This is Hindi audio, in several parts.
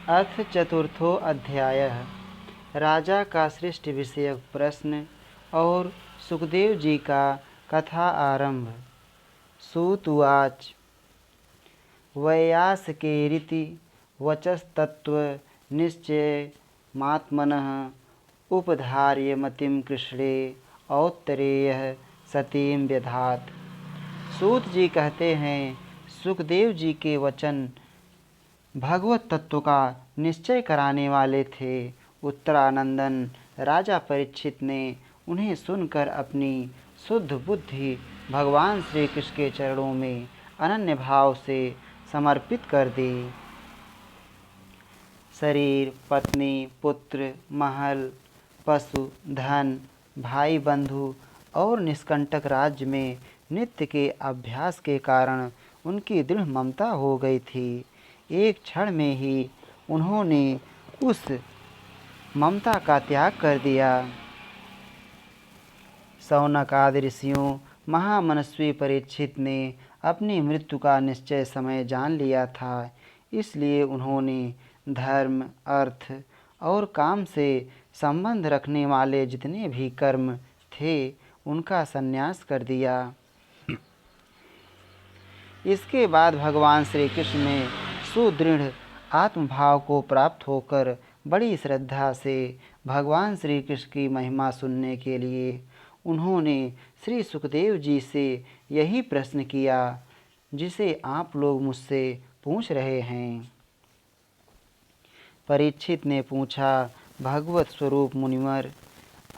अथ चतुर्थो अध्यायः। राजा का सृष्टि विषयक प्रश्न और सुखदेव जी का कथा आरंभ। सूत उवाच। वैयासकेरिति वचस्तत्व निश्चयमात्मनः उपधार्य मतिं कृष्णे औत्तरेयः सतीं व्यधात। सूत जी कहते हैं, सुखदेव जी के वचन भगवत तत्व का निश्चय कराने वाले थे। उत्तरानंदन राजा परीक्षित ने उन्हें सुनकर अपनी शुद्ध बुद्धि भगवान श्री कृष्ण के चरणों में अनन्य भाव से समर्पित कर दी। शरीर, पत्नी, पुत्र, महल, पशु, धन, भाई बंधु और निष्कंटक राज्य में नित्य के अभ्यास के कारण उनकी दृढ़ ममता हो गई थी। एक क्षण में ही उन्होंने उस ममता का त्याग कर दिया। शौनक आदि ऋषियों महामनस्वी परीक्षित ने अपनी मृत्यु का निश्चय समय जान लिया था। इसलिए उन्होंने धर्म, अर्थ और काम से संबंध रखने वाले जितने भी कर्म थे उनका संन्यास कर दिया। इसके बाद भगवान श्री कृष्ण ने सुदृढ़ आत्मभाव को प्राप्त होकर बड़ी श्रद्धा से भगवान श्री कृष्ण की महिमा सुनने के लिए उन्होंने श्री सुखदेव जी से यही प्रश्न किया जिसे आप लोग मुझसे पूछ रहे हैं। परीक्षित ने पूछा, भगवत स्वरूप मुनिवर,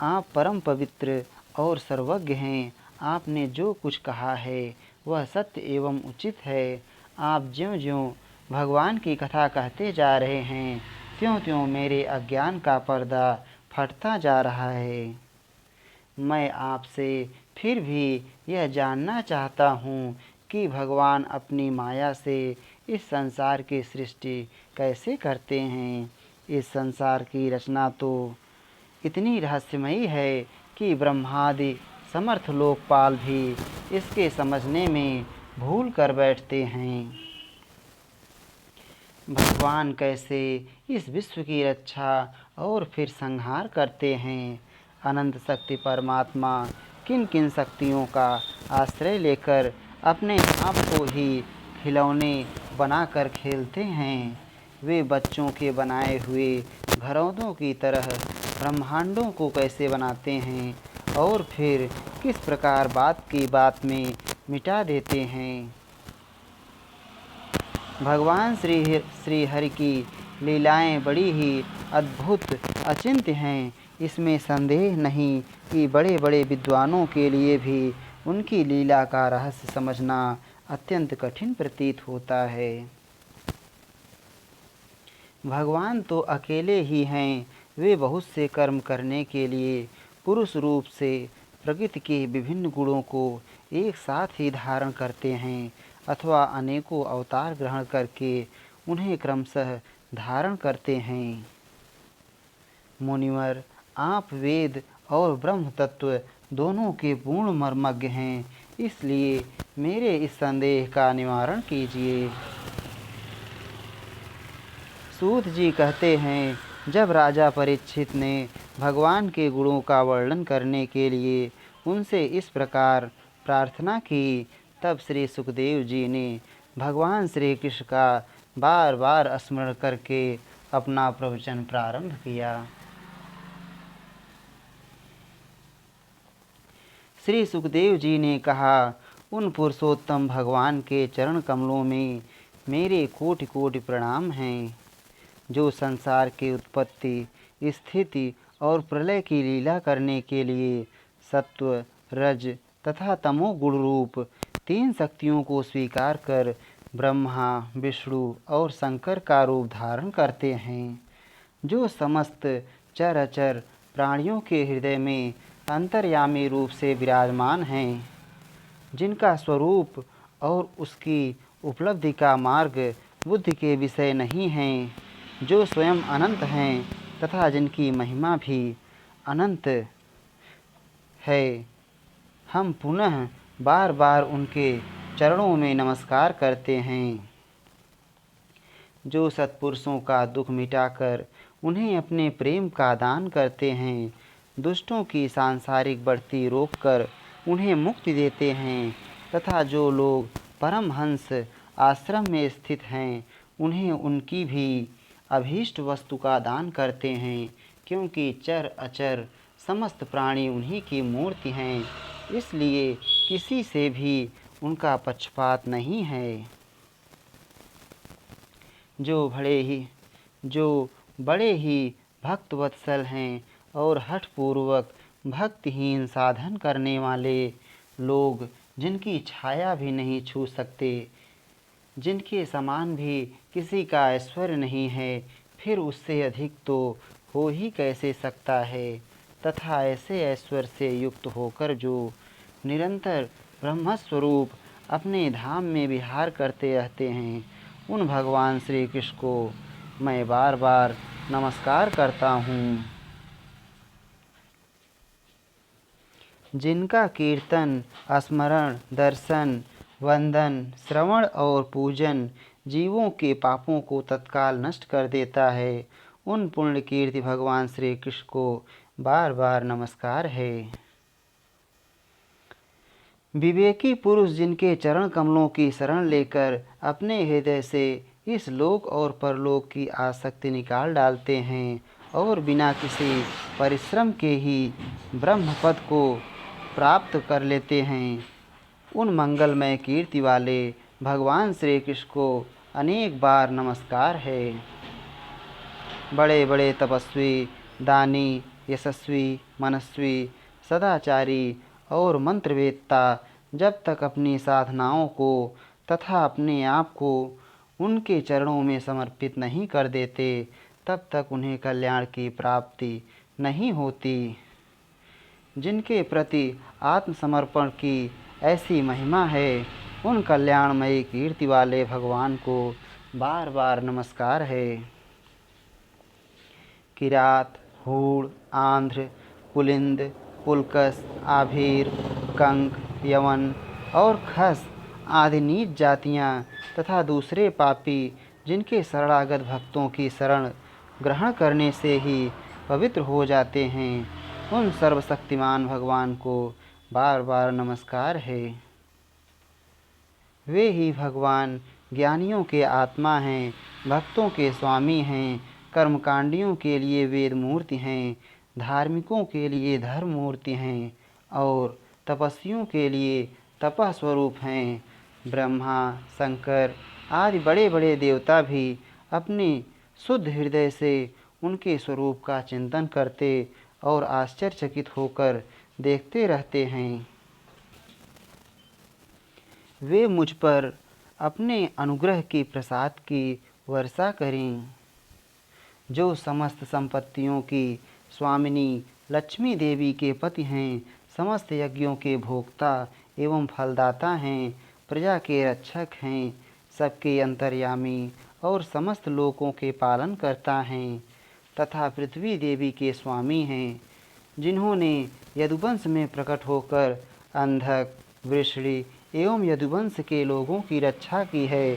आप परम पवित्र और सर्वज्ञ हैं। आपने जो कुछ कहा है वह सत्य एवं उचित है। आप ज्यों-ज्यों भगवान की कथा कहते जा रहे हैं त्यों-त्यों मेरे अज्ञान का पर्दा फटता जा रहा है। मैं आपसे फिर भी यह जानना चाहता हूँ कि भगवान अपनी माया से इस संसार की सृष्टि कैसे करते हैं। इस संसार की रचना तो इतनी रहस्यमयी है कि ब्रह्मादि समर्थ लोकपाल भी इसके समझने में भूल कर बैठते हैं। भगवान कैसे इस विश्व की रक्षा और फिर संहार करते हैं। अनंत शक्ति परमात्मा किन किन शक्तियों का आश्रय लेकर अपने आप को ही खिलौने बनाकर खेलते हैं। वे बच्चों के बनाए हुए घरौंदों की तरह ब्रह्मांडों को कैसे बनाते हैं और फिर किस प्रकार बात की बात में मिटा देते हैं। भगवान श्री हरि की लीलाएं बड़ी ही अद्भुत अचिंत्य हैं। इसमें संदेह नहीं कि बड़े बड़े विद्वानों के लिए भी उनकी लीला का रहस्य समझना अत्यंत कठिन प्रतीत होता है। भगवान तो अकेले ही हैं। वे बहुत से कर्म करने के लिए पुरुष रूप से प्रकृति के विभिन्न गुणों को एक साथ ही धारण करते हैं अथवा अनेकों अवतार ग्रहण करके उन्हें क्रमशः धारण करते हैं। मुनिवर, आप वेद और ब्रह्म तत्व दोनों के पूर्ण मर्मज्ञ हैं, इसलिए मेरे इस संदेह का निवारण कीजिए। सूत जी कहते हैं, जब राजा परीक्षित ने भगवान के गुणों का वर्णन करने के लिए उनसे इस प्रकार प्रार्थना की, तब श्री सुखदेव जी ने भगवान श्री कृष्ण का बार बार स्मरण करके अपना प्रवचन प्रारंभ किया। श्री सुखदेव जी ने कहा, उन पुरुषोत्तम भगवान के चरण कमलों में मेरे कोटि कोटि प्रणाम हैं, जो संसार की उत्पत्ति, स्थिति और प्रलय की लीला करने के लिए सत्व, रज तथा तमो गुण रूप तीन शक्तियों को स्वीकार कर ब्रह्मा, विष्णु और शंकर का रूप धारण करते हैं, जो समस्त चराचर प्राणियों के हृदय में अंतर्यामी रूप से विराजमान हैं, जिनका स्वरूप और उसकी उपलब्धि का मार्ग बुद्धि के विषय नहीं हैं, जो स्वयं अनंत हैं तथा जिनकी महिमा भी अनंत है। हम पुनः बार बार उनके चरणों में नमस्कार करते हैं। जो सत्पुरुषों का दुख मिटाकर उन्हें अपने प्रेम का दान करते हैं, दुष्टों की सांसारिक बढ़ती रोककर उन्हें मुक्ति देते हैं, तथा जो लोग परमहंस आश्रम में स्थित हैं उन्हें उनकी भी अभीष्ट वस्तु का दान करते हैं, क्योंकि चर अचर समस्त प्राणी उन्हीं की मूर्ति हैं, इसलिए किसी से भी उनका पक्षपात नहीं है। जो बड़े ही भक्तवत्सल हैं और हठपूर्वक भक्तिहीन साधन करने वाले लोग जिनकी छाया भी नहीं छू सकते, जिनके समान भी किसी का ऐश्वर्य नहीं है, फिर उससे अधिक तो हो ही कैसे सकता है। तथा ऐसे ऐश्वर्य से युक्त होकर जो निरंतर ब्रह्मस्वरूप अपने धाम में विहार करते रहते हैं, उन भगवान श्री कृष्ण को मैं बार बार नमस्कार करता हूँ। जिनका कीर्तन, स्मरण, दर्शन, वंदन, श्रवण और पूजन जीवों के पापों को तत्काल नष्ट कर देता है, उन पुण्य कीर्ति भगवान श्री कृष्ण को बार बार नमस्कार है। विवेकी पुरुष जिनके चरण कमलों की शरण लेकर अपने हृदय से इस लोक और परलोक की आसक्ति निकाल डालते हैं और बिना किसी परिश्रम के ही ब्रह्म पद को प्राप्त कर लेते हैं, उन मंगलमय कीर्ति वाले भगवान श्री कृष्ण को अनेक बार नमस्कार है। बड़े बड़े तपस्वी, दानी, यशस्वी, मनस्वी, सदाचारी और मंत्रवेत्ता जब तक अपनी साधनाओं को तथा अपने आप को उनके चरणों में समर्पित नहीं कर देते, तब तक उन्हें कल्याण की प्राप्ति नहीं होती। जिनके प्रति आत्मसमर्पण की ऐसी महिमा है, उन कल्याणमयी कीर्ति वाले भगवान को बार बार नमस्कार है। किरात, हूण, आंध्र, पुलिंद, पुलकस, आभीर, कंक, यवन और खस आदि नीच जातियाँ तथा दूसरे पापी जिनके शरणागत भक्तों की शरण ग्रहण करने से ही पवित्र हो जाते हैं, उन सर्वशक्तिमान भगवान को बार बार नमस्कार है। वे ही भगवान ज्ञानियों के आत्मा हैं, भक्तों के स्वामी हैं, कर्मकांडियों के लिए वेद मूर्ति हैं, धार्मिकों के लिए धर्म मूर्ति हैं और तपस्वियों के लिए तपः स्वरूप हैं। ब्रह्मा, शंकर आदि बड़े बड़े देवता भी अपने शुद्ध हृदय से उनके स्वरूप का चिंतन करते और आश्चर्यचकित होकर देखते रहते हैं। वे मुझ पर अपने अनुग्रह की प्रसाद की वर्षा करें। जो समस्त संपत्तियों की स्वामिनी लक्ष्मी देवी के पति हैं, समस्त यज्ञों के भोक्ता एवं फलदाता हैं, प्रजा के रक्षक हैं, सबके अंतर्यामी और समस्त लोकों के पालन करता हैं, तथा पृथ्वी देवी के स्वामी हैं, जिन्होंने यदुवंश में प्रकट होकर अंधक, वृषणी एवं यदुवंश के लोगों की रक्षा की है,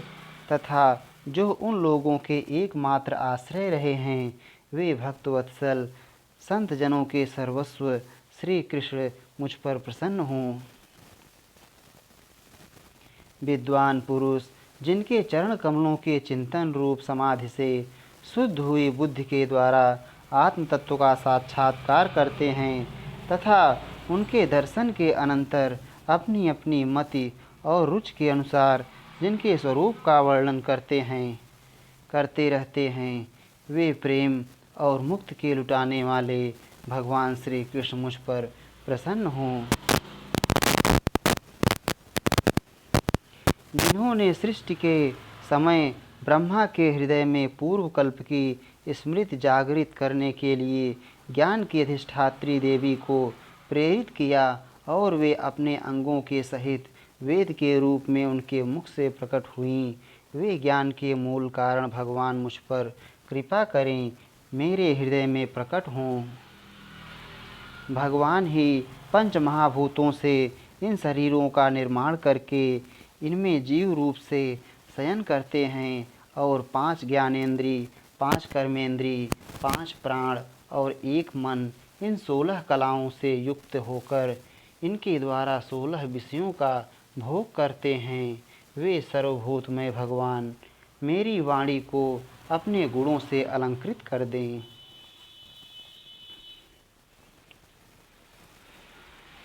तथा जो उन लोगों के एकमात्र आश्रय रहे हैं, वे भक्तवत्सल संत जनों के सर्वस्व श्री कृष्ण मुझ पर प्रसन्न हों। विद्वान पुरुष जिनके चरण कमलों के चिंतन रूप समाधि से शुद्ध हुई बुद्धि के द्वारा आत्म तत्व का साक्षात्कार करते हैं तथा उनके दर्शन के अनंतर अपनी अपनी मति और रुचि के अनुसार जिनके स्वरूप का वर्णन करते रहते हैं, वे प्रेम और मुक्ति के लुटाने वाले भगवान श्री कृष्ण मुझ पर प्रसन्न हों। जिन्होंने सृष्टि के समय ब्रह्मा के हृदय में पूर्व कल्प की स्मृति जागृत करने के लिए ज्ञान की अधिष्ठात्री देवी को प्रेरित किया और वे अपने अंगों के सहित वेद के रूप में उनके मुख से प्रकट हुईं, वे ज्ञान के मूल कारण भगवान मुझ पर कृपा करें, मेरे हृदय में प्रकट हों। भगवान ही पंच महाभूतों से इन शरीरों का निर्माण करके इनमें जीव रूप से शयन करते हैं और 5 ज्ञानेंद्री, 5 कर्मेंद्री, 5 प्राण और 1 मन, इन 16 कलाओं से युक्त होकर इनके द्वारा 16 विषयों का भोग करते हैं, वे सर्वभूतमय भगवान मेरी वाणी को अपने गुणों से अलंकृत कर दें।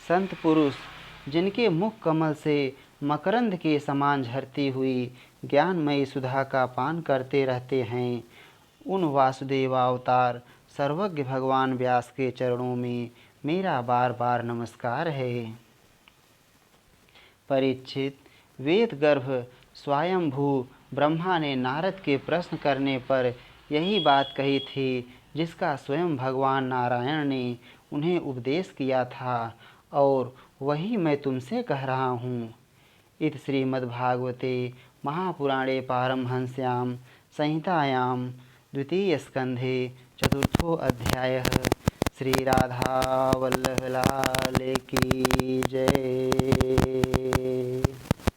संत पुरुष जिनके मुख कमल से मकरंद के समान झरती हुई ज्ञानमयी सुधा का पान करते रहते हैं, उन वासुदेवावतार सर्वज्ञ भगवान व्यास के चरणों में मेरा बार बार नमस्कार है। परीक्षित, वेद गर्भ स्वयंभू ब्रह्मा ने नारद के प्रश्न करने पर यही बात कही थी जिसका स्वयं भगवान नारायण ने उन्हें उपदेश किया था, और वही मैं तुमसे कह रहा हूँ। इति श्रीमद्भागवते महापुराणे पारमहंस्यां संहितायां द्वितीय स्कंधे चतुर्थो अध्यायः। श्री राधा वल्लभ लाल की जय।